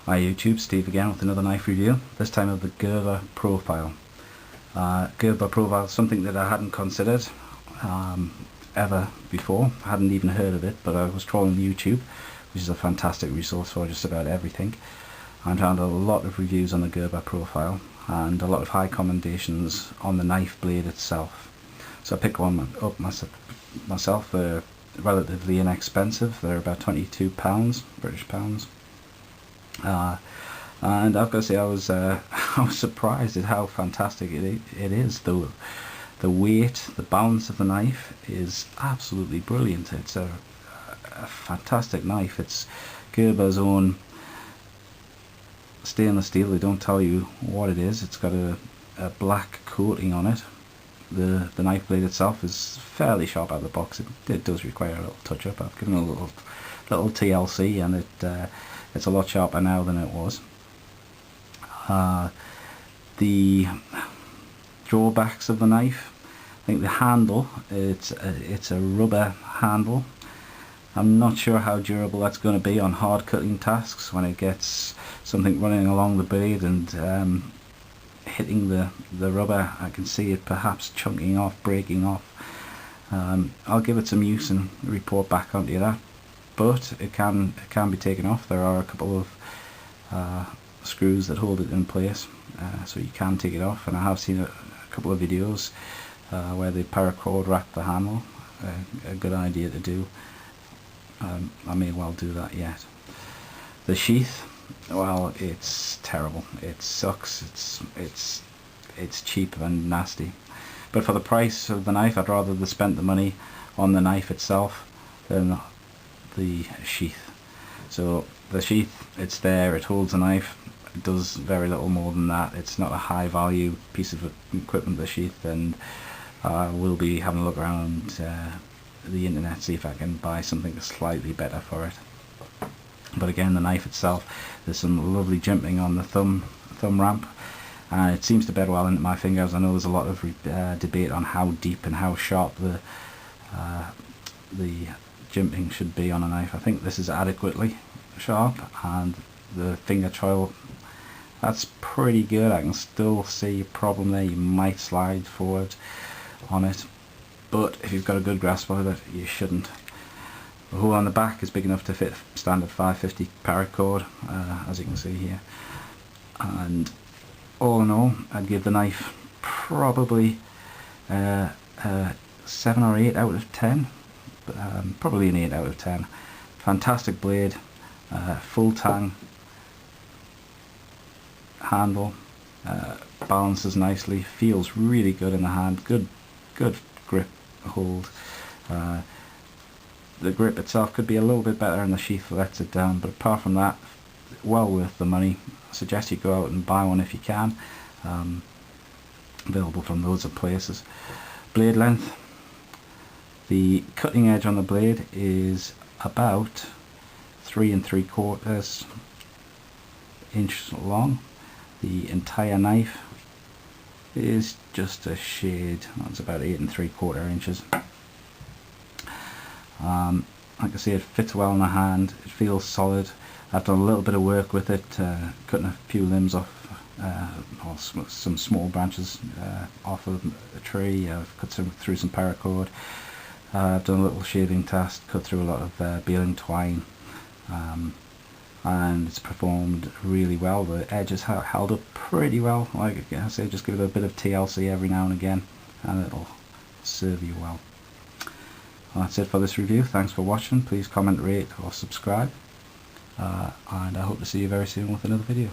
Hi YouTube, Steve again with another knife review, this time of the Gerber Profile. Gerber Profile is something that I hadn't considered ever before. I hadn't even heard of it, but I was trawling YouTube, which is a fantastic resource for just about everything, and found a lot of reviews on the Gerber Profile and a lot of high commendations on the knife blade itself. So I picked one up myself. They're relatively inexpensive. They're about £22 British pounds. And I've got to say I was surprised at how fantastic it is. The weight, the balance of the knife is absolutely brilliant. It's a fantastic knife. It's Gerber's own stainless steel. They don't tell you what it is. It's got a black coating on it. The knife blade itself is fairly sharp out of the box. It does require a little touch up. I've given it a little TLC, and it's a lot sharper now than it was. The drawbacks of the knife, I think the handle, it's a rubber handle. I'm not sure how durable that's going to be on hard cutting tasks when it gets something running along the blade and hitting the rubber. I can see it perhaps chunking off, breaking off. I'll give it some use and report back onto that. But it can be taken off. There are a couple of screws that hold it in place, so you can take it off, and I have seen a couple of videos where they paracord wrap the handle. A good idea to do. I may well do that yet. The sheath, well, it's terrible. It sucks. It's cheap and nasty. But for the price of the knife, I'd rather have spent the money on the knife itself than the sheath. So the sheath, it's there, it holds a knife. It does very little more than that. It's not a high value piece of equipment, the sheath, and I will be having a look around the internet, see if I can buy something slightly better for it. But again, the knife itself, there's some lovely jimping on the thumb ramp. It seems to bed well into my fingers. I know there's a lot of debate on how deep and how sharp the jimping should be on a knife. I think this is adequately sharp, and the finger choil, that's pretty good. I can still see a problem there. You might slide forward on it, but if you've got a good grasp of it, you shouldn't. The hole on the back is big enough to fit standard 550 paracord, as you can see here. And all in all, I'd give the knife probably 7 or 8 out of 10. Probably an 8 out of 10. Fantastic blade, full tang handle, balances nicely, feels really good in the hand, good grip hold. The grip itself could be a little bit better and the sheath lets it down, but apart from that, well worth the money. I suggest you go out and buy one if you can. Available from loads of places. Blade length, the cutting edge on the blade is about 3 3/4 inches long. The entire knife is just a shade, that's about 8 3/4 inches. Like I say, it fits well in the hand, it feels solid. I've done a little bit of work with it, cutting a few limbs off, or some small branches off of a tree. I've cut through some paracord. I've done a little shaving task, cut through a lot of baling twine, and it's performed really well. The edges held up pretty well. Like I say, just give it a bit of TLC every now and again, and it'll serve you well. Well, that's it for this review. Thanks for watching. Please comment, rate or subscribe, and I hope to see you very soon with another video.